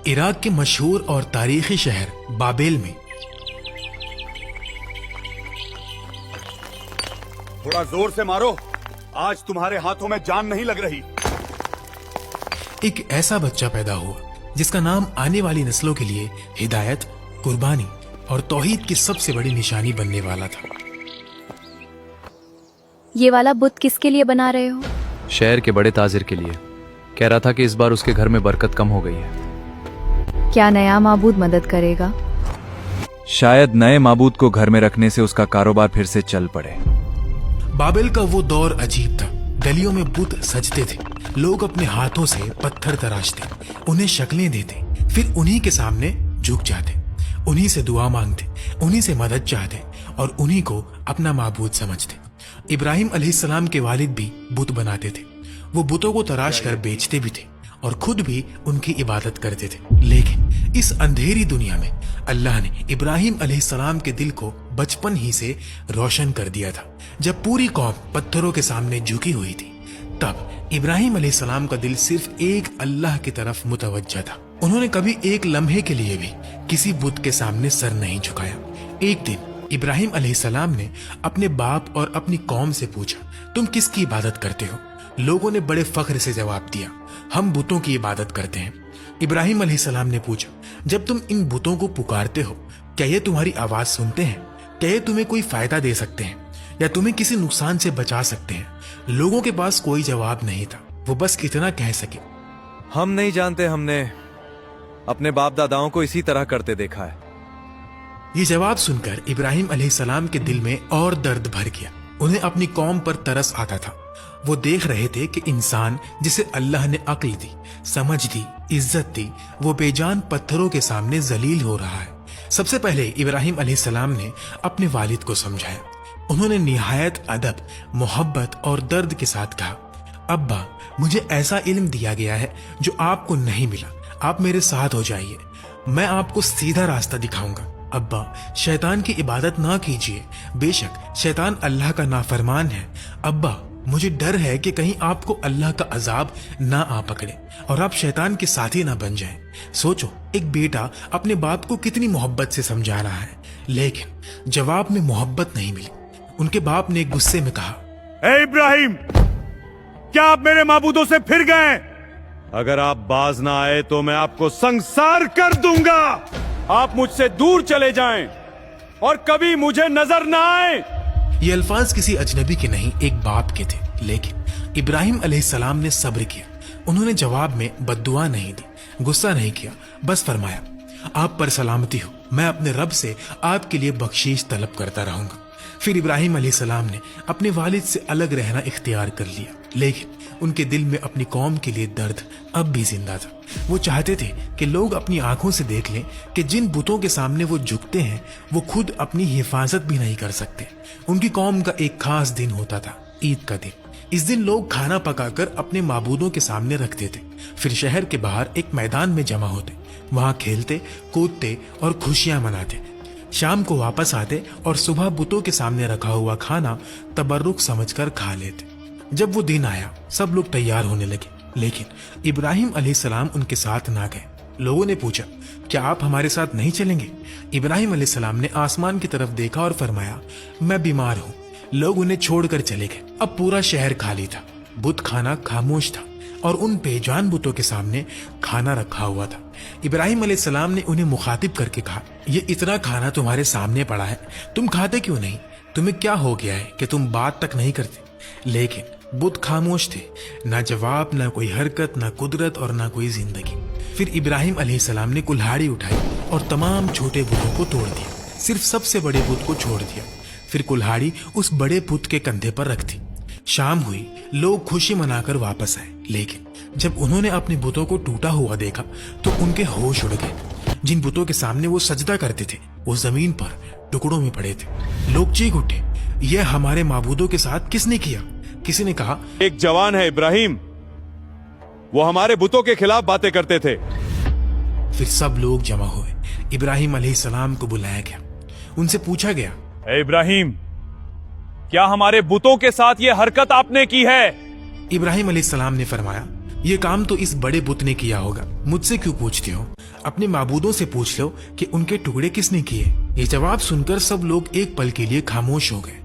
Iraq के मशहूर और तारीखी शहर बाबेल में थोड़ा जोर से मारो, आज तुम्हारे हाथों में जान नहीं लग रही। एक ऐसा बच्चा पैदा हुआ जिसका नाम आने वाली नस्लों के लिए हिदायत, कुर्बानी और तौहीद की सबसे बड़ी निशानी बनने वाला था। ये वाला बुत किसके लिए बना रहे हो? शहर के बड़े ताजिर के लिए। कह रहा था कि इस बार उसके घर में बरकत कम हो गई है। क्या नया माबूद मदद करेगा? शायद नए माबूद को घर में रखने से उसका कारोबार फिर से चल पड़े। बाबेल का वो दौर अजीब था। गलियों में बुत सजते थे, लोग अपने हाथों से पत्थर तराशते, उन्हें शक्लें देते, फिर उन्हीं के सामने झुक जाते, उन्हीं से दुआ मांगते, उन्हीं से मदद चाहते और उन्हीं को अपना माबूद समझते। इब्राहिम अलैहिस्सलाम के वालिद भी बुत बनाते थे। वो बुतों को तराश कर बेचते भी थे और खुद भी उनकी इबादत करते थे। लेकिन इस अंधेरी दुनिया में अल्लाह ने इब्राहिम अलैहिस्सलाम के दिल को बचपन ही से रोशन कर दिया था। जब पूरी कौम पत्थरों के सामने झुकी हुई थी, तब इब्राहिम अलैहिस्सलाम का दिल सिर्फ एक अल्लाह की तरफ मुतवज्जा था। उन्होंने कभी एक लम्हे के लिए भी किसी बुत के सामने सर नहीं झुकाया। एक दिन इब्राहिम अलैहिस्सलाम ने अपने बाप और अपनी कौम से पूछा, तुम किसकी इबादत करते हो? लोगों ने बड़े फख्र से जवाब दिया, हम बुतों की इबादत करते हैं। इब्राहिम अलैहिस्सलाम ने पूछा, जब तुम इन बुतों को पुकारते हो, क्या ये तुम्हारी आवाज सुनते हैं? क्या ये तुम्हें कोई फायदा दे सकते हैं या तुम्हें किसी नुकसान से बचा सकते हैं? लोगों के पास कोई जवाब नहीं था। वो बस इतना कह सके, हम नहीं जानते, हमने अपने बाप दादाओं को इसी तरह करते देखा है। ये जवाब सुनकर इब्राहिम अलैहिस्सलाम के दिल में और दर्द भर गया। उन्हें अपनी कौम पर तरस आता था। वो देख रहे थे कि इंसान जिसे अल्लाह ने अक्ल दी, समझ दी, इज्जत दी, वो बेजान पत्थरों के सामने जलील हो रहा है। सबसे पहले इब्राहिम अलैहिस्सलाम ने अपने वालिद को समझाया। उन्होंने निहायत अदब, मोहब्बत और दर्द के साथ कहा, अब्बा, मुझे ऐसा इल्म दिया गया है जो आपको नहीं मिला। आप मेरे साथ हो जाइए, मैं आपको सीधा रास्ता दिखाऊंगा। अब्बा, शैतान की इबादत ना कीजिए, बेशक शैतान अल्लाह का नाफरमान है। अब्बा, मुझे डर है कि कहीं आपको अल्लाह का अजाब ना आ पकड़े और आप शैतान के साथी ना बन जाएं। सोचो, एक बेटा अपने बाप को कितनी मोहब्बत से समझा रहा है, लेकिन जवाब में मोहब्बत नहीं मिली। उनके बाप ने गुस्से में कहा, ए इब्राहिम, क्या आप मेरे माबूदों से फिर गए? अगर आप बाज ना आए तो मैं आपको संसार कर दूंगा। आप मुझसे दूर चले जाएं और कभी मुझे नजर ना आए। ये अल्फाज किसी अजनबी के नहीं, एक बाप के थे। लेकिन इब्राहिम अलैहिस्सलाम ने सब्र किया। उन्होंने जवाब में बद्दुआ नहीं दी, गुस्सा नहीं किया, बस फरमाया, आप पर सलामती हो, मैं अपने रब से आपके लिए बख्शीश तलब करता रहूंगा। फिर इब्राहिम अलैहिस्सलाम ने अपने वालिद से अलग रहना इख्तियार कर लिया, लेकिन उनके दिल में अपनी कौम के लिए दर्द अब भी जिंदा था। वो चाहते थे कि लोग अपनी आंखों से देख लें कि जिन बुतों के सामने वो झुकते हैं, वो खुद अपनी हिफाजत भी नहीं कर सकते। उनकी कौम का एक खास दिन होता था, ईद का दिन। इस दिन लोग खाना पकाकर अपने माबूदों के सामने रखते थे, फिर शहर के बाहर एक मैदान में जमा होते, वहां खेलते, कूदते और खुशियां मनाते। शाम को वापस आते और सुबह बुतों के सामने रखा हुआ खाना तबर्रुक समझकर खा लेते। जब वो दिन आया, सब लोग तैयार होने लगे, लेकिन इब्राहिम अलैहिस्सलाम उनके साथ ना गए। लोगों ने पूछा, क्या आप हमारे साथ नहीं चलेंगे? इब्राहिम अलैहिस्सलाम ने आसमान की तरफ देखा और फरमाया, मैं बीमार हूँ। लोग उन्हें छोड़कर चले गए। अब पूरा शहर खाली था, बुत खाना खामोश था और उन बेजान बुतों के सामने खाना रखा हुआ था। इब्राहिम अलैहिस्सलाम ने उन्हें मुखातिब करके कहा, ये इतना खाना तुम्हारे सामने पड़ा है, तुम खाते क्यों नहीं? तुम्हें क्या हो गया है कि तुम बात तक नहीं करते? लेकिन बुत खामोश थे, ना जवाब, ना कोई हरकत, ना कुदरत और ना कोई जिंदगी। फिर इब्राहिम अलैहिस्सलाम ने कुल्हाड़ी उठाई और तमाम छोटे बुतों को तोड़ दिया, सिर्फ सबसे बड़े बुत को छोड़ दिया। फिर कुल्हाड़ी उस बड़े बुत के कंधे पर रख दी। शाम हुई, लोग खुशी मनाकर वापस आए, लेकिन जब उन्होंने अपने बुतों को टूटा हुआ देखा तो उनके होश उड़ गए। जिन बुतों के सामने वो सजदा करते थे, वो जमीन पर टुकड़ों में पड़े थे। लोग चीख उठे, यह हमारे माबूदों के साथ किसने किया? किसी ने कहा, एक जवान है इब्राहिम, वो हमारे बुतों के खिलाफ बातें करते थे। फिर सब लोग जमा हुए। इब्राहिम अलैहिस्सलाम को बुलाया गया। उनसे पूछा गया, ए इब्राहिम, क्या हमारे बुतों के साथ ये हरकत आपने की है? इब्राहिम अलैहिस्सलाम ने फरमाया, ये काम तो इस बड़े बुत ने किया होगा, मुझसे क्यों पूछते हो? अपने माबूदों से पूछ लो कि उनके टुकड़े किसने किए। ये जवाब सुनकर सब लोग एक पल के लिए खामोश हो गए।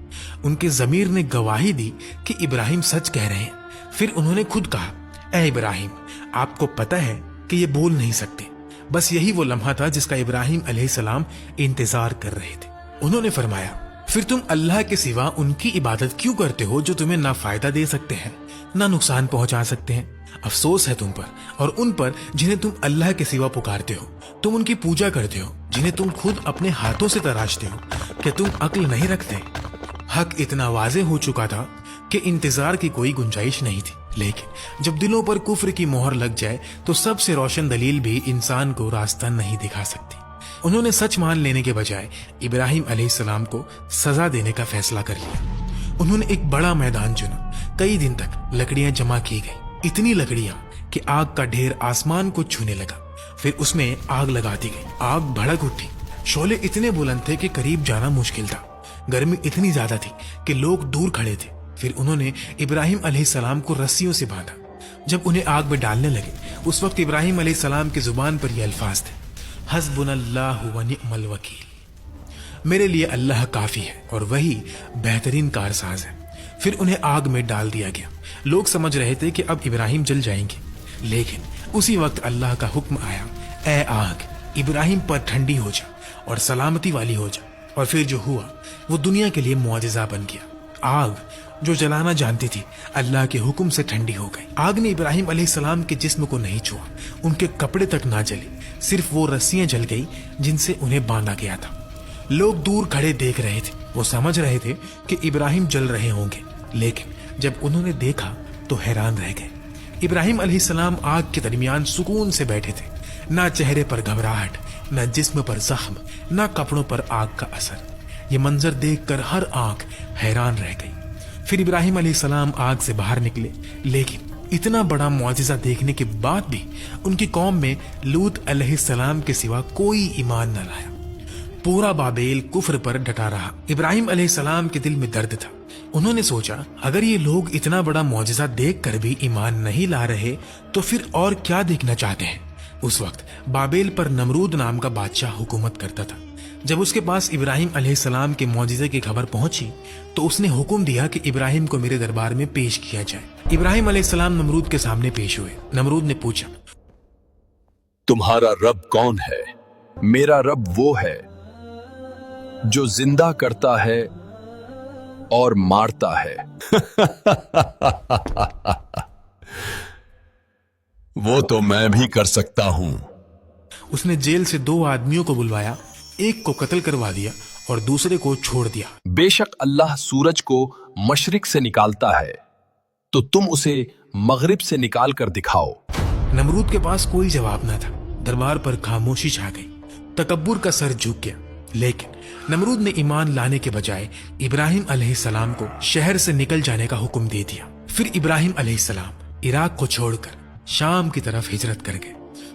उनके ज़मीर ने गवाही दी कि इब्राहिम सच कह रहे हैं। फिर उन्होंने खुद कहा, ऐ इब्राहिम, आपको पता है कि ये बोल नहीं सकते। बस यही वो लम्हा था जिसका इब्राहिम अलैहिस्सलाम इंतजार कर रहे थे। उन्होंने फरमाया, फिर तुम अल्लाह के सिवा उनकी इबादत क्यों करते हो जो तुम्हें ना फायदा दे सकते हैं ना नुकसान पहुंचा सकते हैं। अफसोस है तुम पर और उन पर जिन्हें तुम अल्लाह के सिवा पुकारते हो। तुम उनकी पूजा करते हो जिन्हें तुम खुद अपने हाथों से तराशते हो। क्या तुम अक्ल नहीं रखते? हक इतना वाज़े हो चुका था कि इंतजार की कोई गुंजाइश नहीं थी। लेकिन जब दिलों पर कुफ्र की मोहर लग जाए तो सबसे रोशन दलील भी इंसान को रास्ता नहीं दिखा सकती। उन्होंने सच मान लेने के बजाय इब्राहिम अलैहिस्सलाम को सजा देने का फैसला कर लिया। उन्होंने एक बड़ा मैदान चुना। कई दिन तक लकड़ियां जमा की गई, इतनी लकड़ियां कि आग का ढेर आसमान को छूने लगा। फिर उसमें आग लगा दी गई। आग भड़क उठी। शोले इतने बुलंद थे कि करीब जाना मुश्किल था। गर्मी इतनी ज्यादा थी कि लोग दूर खड़े थे। फिर उन्होंने इब्राहिम अलैहिस्सलाम को रस्सियों से बांधा। जब उन्हें आग में डालने लगे उस वक्त इब्राहिम अलैहिस्सलाम की जुबान पर ये अल्फाज थे, हस्बुनल्लाहु व निअमल वकील। मेरे लिए अल्लाह काफी है और वही बेहतरीन कारसाज है। फिर उन्हें आग में डाल दिया गया। लोग समझ रहे थे कि अब इब्राहिम जल जाएंगे, लेकिन उसी वक्त अल्लाह का हुक्म आया, ए आग, इब्राहिम पर ठंडी हो जा और सलामती वाली हो जा। और फिर जो हुआ वो दुनिया के लिए मुआजिजा बन गया। आग जो जलाना जानती थी अल्लाह के हुक्म से ठंडी हो गई। आग ने इब्राहिम अलैहिस्सलाम के जिस्म को नहीं छुआ, उनके कपड़े तक ना जले, सिर्फ वो रस्सियां जल गई जिनसे उन्हें बांधा गया था। लोग दूर खड़े देख रहे थे। वो समझ रहे थे कि इब्राहिम जल रहे होंगे, लेकिन जब उन्होंने देखा तो हैरान रह गए। इब्राहिम अलैहिस्सलाम आग के दरमियान सुकून से बैठे थे। ना चेहरे पर घबराहट, ना जिस्म पर जख्म, ना कपड़ों पर आग का असर। ये मंजर देखकर हर आंख हैरान रह गई। फिर इब्राहिम अलैहिस्सलाम आग से बाहर निकले, लेकिन इतना बड़ा मुआजिजा देखने के बाद भी उनकी कौम में लूत अलैहिस्सलाम के सिवा कोई ईमान न लाया। पूरा बाबेल कुफ्र पर डटा रहा। इब्राहिम अलैहिस्सलाम के दिल में दर्द था। उन्होंने सोचा, अगर ये लोग इतना बड़ा मुआजिजा देखकर भी ईमान नहीं ला रहे तो फिर और क्या देखना चाहते हैं। उस वक्त बाबेल पर नमरूद नाम का बादशाह हुकूमत करता था। जब उसके पास इब्राहिम अलैहिस्सलाम के मुआजिजे की खबर पहुंची तो उसने हुक्म दिया कि इब्राहिम को मेरे दरबार में पेश किया जाए। इब्राहिम अलैहिस्सलाम नमरूद के सामने पेश हुए। नमरूद ने पूछा, तुम्हारा रब कौन है? मेरा रब वो है जो जिंदा करता है और मारता है। वो तो मैं भी कर सकता हूं। उसने जेल से 2 आदमियों को बुलवाया, एक को कत्ल करवा दिया और दूसरे को छोड़ दिया। बेशक अल्लाह सूरज को मशरिक से निकालता है तो तुम उसे मगरिब से निकाल कर दिखाओ। नमरूद के पास कोई जवाब न था। दरबार पर खामोशी छा गई। तकब्बुर का सर झुक गया। लेकिन नमरूद ने ईमान लाने के बजाय इब्राहिम अलैहिस्सलाम को शहर से निकल जाने का हुक्म दे दिया। फिर इब्राहिम अलैहिस्सलाम इराक को छोड़कर शाम की तरफ हिजरत कर गए।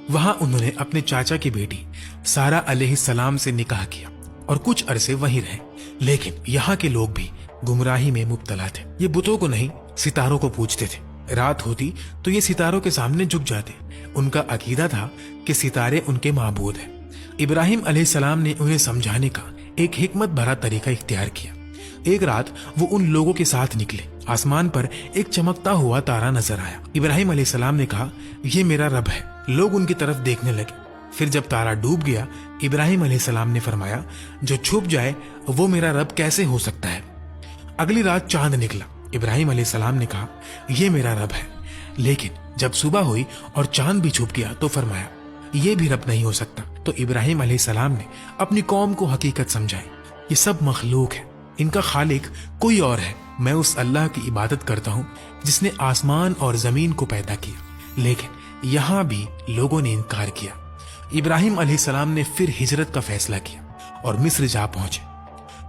वहां उन्होंने अपने चाचा की बेटी सारा अलैहिस्सलाम से निकाह किया और कुछ अरसे वहीं रहे। लेकिन यहाँ के लोग भी गुमराही में मुब्तला थे। ये बुतों को नहीं, सितारों को पूजते थे। रात होती तो ये सितारों के सामने झुक जाते। उनका अकीदा था कि सितारे उनके माबूद हैं। इब्राहिम अलैहिस्सलाम ने उन्हें समझाने का एक हिकमत भरा तरीका इख्तियार किया। एक रात वो उन लोगों के साथ निकले। आसमान पर एक चमकता हुआ तारा नजर आया। इब्राहिम अलैहिस्सलाम ने कहा, ये मेरा रब है। लोग उनकी तरफ देखने लगे। फिर जब तारा डूब गया, इब्राहिम अलैहिस्सलाम ने फरमाया, जो छुप जाए वो मेरा रब कैसे हो सकता है। अगली रात चांद निकला। इब्राहिम अलैहिस्सलाम ने कहा, ये मेरा रब है। लेकिन जब सुबह हुई और चांद भी छुप गया तो फरमाया, ये भी रब नहीं हो सकता। तो इब्राहिम अलैहिस्सलाम ने अपनी कौम को हकीकत समझाई, ये सब मखलूक है, इनका खालिक कोई और है। मैं उस अल्लाह की इबादत करता हूँ जिसने आसमान और जमीन को पैदा किया। लेकिन यहाँ भी लोगों ने इनकार किया। इब्राहिम अलैहिस्सलाम ने फिर हिजरत का फैसला किया और मिस्र जा पहुंचे।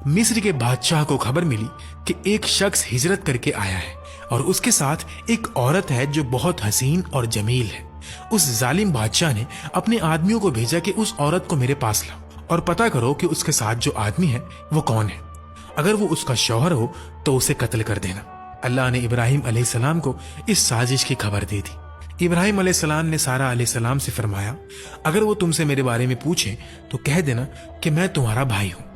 मिस्र के बादशाह को खबर मिली कि एक शख्स हिजरत करके आया है और उसके साथ एक औरत है जो बहुत हसीन और जमील है। उस जालिम बादशाह ने अपने आदमियों को भेजा कि उस औरत को मेरे पास लाओ और पता करो कि उसके साथ जो आदमी है वो कौन है। अगर वो उसका शौहर हो तो उसे कत्ल कर देना। अल्लाह ने इब्राहिम अलैहिस्सलाम को इस साजिश की खबर दे दी। इब्राहिम अलैहिस्सलाम ने सारा अलैहिस्सलाम से फरमाया, अगर वो तुमसे मेरे बारे में पूछें तो कह देना कि मैं तुम्हारा भाई हूं।